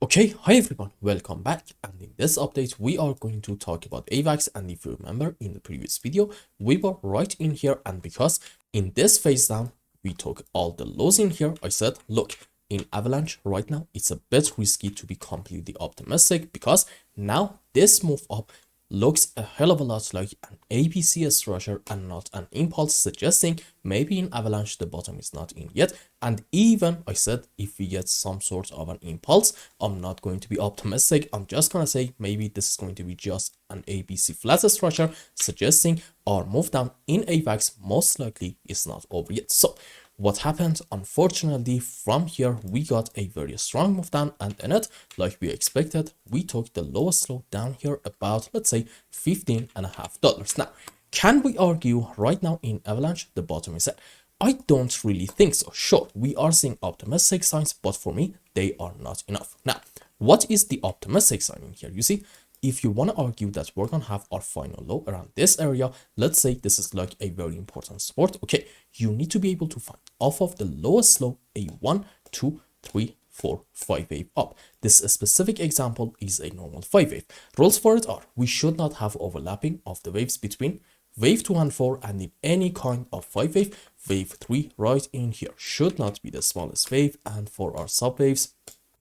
Okay, hi everyone, welcome back, and in this update we are going to talk about AVAX. And if you remember in the previous video we were right in here, and because in this phase down we took all the lows in here, I said look, in Avalanche right now it's a bit risky to be completely optimistic, because now this move up looks a hell of a lot like an ABC structure and not an impulse, suggesting maybe in Avalanche the bottom is not in yet. And even I said if we get some sort of an impulse, I'm not going to be optimistic. I'm just gonna say maybe this is going to be just an ABC flat structure, suggesting our move down in AVAX most likely is not over yet. So what happened? Unfortunately, from here we got a very strong move down, and in it, like we expected, we took the lowest low down here about, let's say, $15.50. Now, can we argue right now in Avalanche the bottom is set? I don't really think so. Sure, we are seeing optimistic signs, but for me they are not enough. Now, what is the optimistic sign in here? You see, if you want to argue that we're gonna have our final low around this area, let's say this is like a very important support, okay, you need to be able to find off of the lowest low a 1, 2, 3, 4, 5 wave up. This specific example is a normal 5 wave. Rules for it are we should not have overlapping of the waves between wave 2 and 4, and in any kind of 5 wave, wave 3 right in here should not be the smallest wave. And for our sub waves,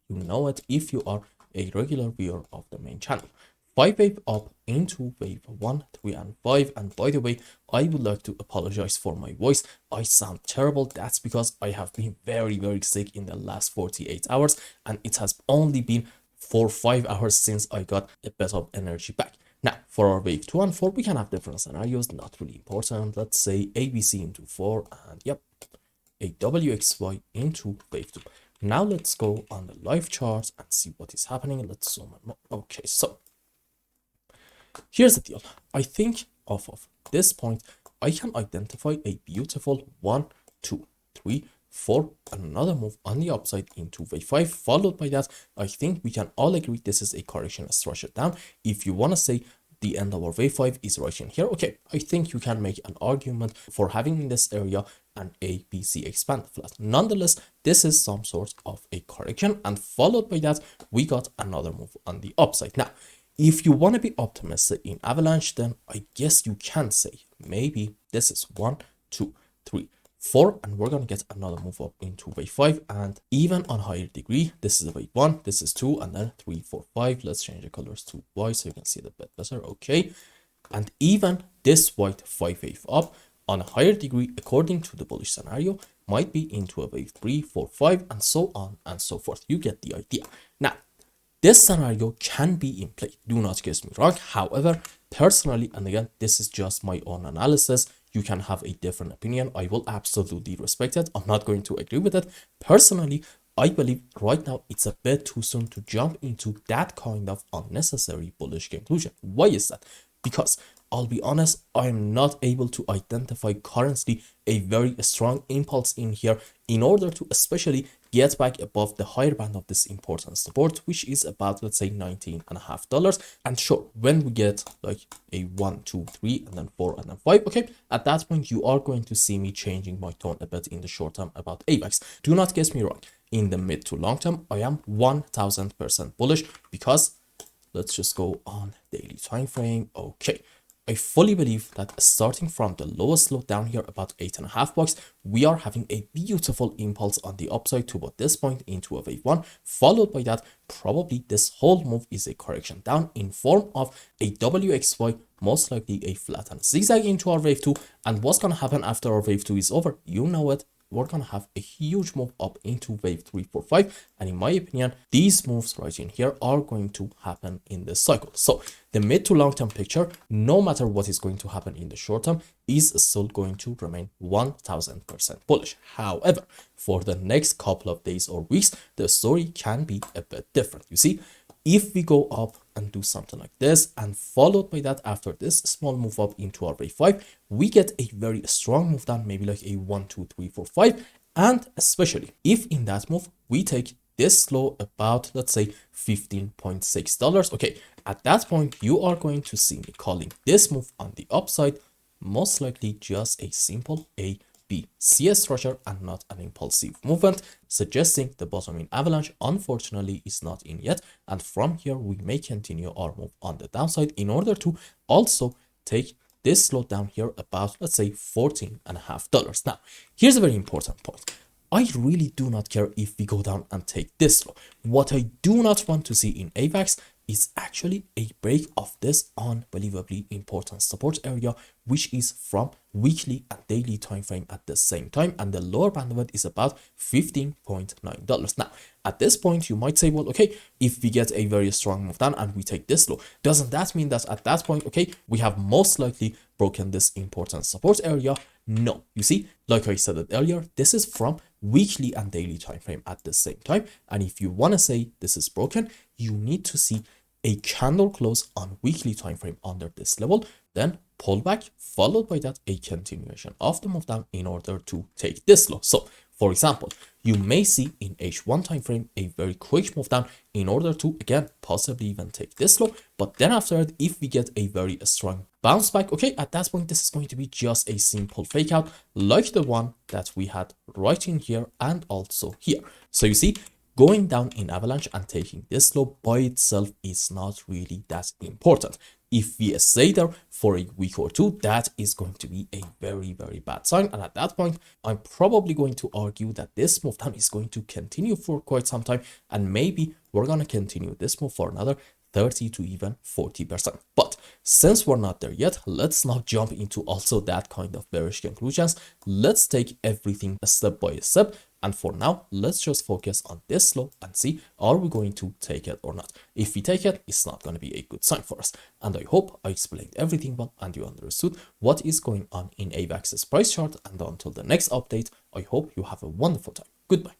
you know it if you are a regular viewer of the main channel. 5 wave up into wave 1, 3, and 5. And by the way, I would like to apologize for my voice. I sound terrible. That's because I have been very sick in the last 48 hours, and it has only been 4-5 hours since I got a bit of energy back. Now, for our wave 2 and 4, we can have different scenarios, not really important. Let's say ABC into 4, and yep, a WXY into wave 2. Now let's go on the live chart and see what is happening. Let's zoom in more. Okay, so here's the deal. I think off of this point, I can identify a beautiful 1, 2, 3, 4, and another move on the upside into wave 5. Followed by that, I think we can all agree this is a correction structure down. If you want to say the end of our wave 5 is right in here, okay, I think you can make an argument for having in this area an ABC expand flat. Nonetheless, this is some sort of a correction, and followed by that, we got another move on the upside. Now, if you want to be optimistic in Avalanche, then I guess you can say maybe this is 1, 2, 3, 4, and we're going to get another move up into wave 5. And even on higher degree, this is wave 1, this is 2, and then 3, 4, 5. Let's change the colors to white so you can see it a bit better. Okay, and even this white 5 wave up on a higher degree, according to the bullish scenario, might be into a wave 3, 4, 5, and so on and so forth. You get the idea. Now, this scenario can be in play, do not get me wrong. However, personally, and again, this is just my own analysis, you can have a different opinion. I will absolutely respect it. I'm not going to agree with it. Personally, I believe right now it's a bit too soon to jump into that kind of unnecessary bullish conclusion. Why is that? Because I'll be honest, I'm not able to identify currently a very strong impulse in here in order to especially get back above the higher band of this important support, which is about, let's say, $19.50. And sure, when we get like a 1, 2, 3, and then 4, and then 5, okay, at that point you are going to see me changing my tone a bit in the short term about AVAX. Do not get me wrong, in the mid to long term I am 1000% bullish, because let's just go on daily time frame. Okay, I fully believe that starting from the lowest low down here about $8.50, we are having a beautiful impulse on the upside to about this point into a wave 1. Followed by that, probably this whole move is a correction down in form of a WXY, most likely a flat and zigzag into our wave 2. And what's gonna happen after our wave 2 is over? You know it. We're gonna have a huge move up into wave 3, 4, 5, and in my opinion, these moves right in here are going to happen in this cycle. So the mid to long term picture, no matter what is going to happen in the short term, is still going to remain 1000% bullish. However, for the next couple of days or weeks, the story can be a bit different. You see, if we go up and do something like this, and followed by that, after this small move up into our wave 5, we get a very strong move down, maybe like a 1, 2, 3, 4, 5. And especially if in that move we take this low about, let's say, $15.6, okay, at that point you are going to see me calling this move on the upside most likely just a simple A be CS structure and not an impulsive movement, suggesting the bottom in Avalanche unfortunately is not in yet, and from here we may continue our move on the downside in order to also take this low down here about, let's say, $14.50. Now, here's a very important point. I really do not care if we go down and take this low. What I do not want to see in AVAX is actually a break of this unbelievably important support area, which is from weekly and daily time frame at the same time, and the lower band of it is about $15.9. Now, at this point, you might say, well, okay, if we get a very strong move down and we take this low, doesn't that mean that at that point, okay, we have most likely broken this important support area? No, you see, like I said it earlier, this is from weekly and daily time frame at the same time, and if you want to say this is broken, you need to see a candle close on weekly time frame under this level, then pullback, followed by that a continuation of the move down in order to take this low. So for example, you may see in H1 time frame a very quick move down in order to, again, possibly even take this low, but then after it, if we get a very strong bounce back, okay, at that point this is going to be just a simple fake out like the one that we had right in here and also here. So you see, going down in Avalanche and taking this low by itself is not really that important. If we stay there for a week or two, that is going to be a very, very bad sign. And at that point, I'm probably going to argue that this move down is going to continue for quite some time. And maybe we're going to continue this move for another 30 to even 40%. But since we're not there yet, let's not jump into also that kind of bearish conclusions. Let's take everything step by step. And for now, let's just focus on this low and see, are we going to take it or not? If we take it, it's not going to be a good sign for us. And I hope I explained everything well and you understood what is going on in AVAX's price chart. And until the next update, I hope you have a wonderful time. Goodbye.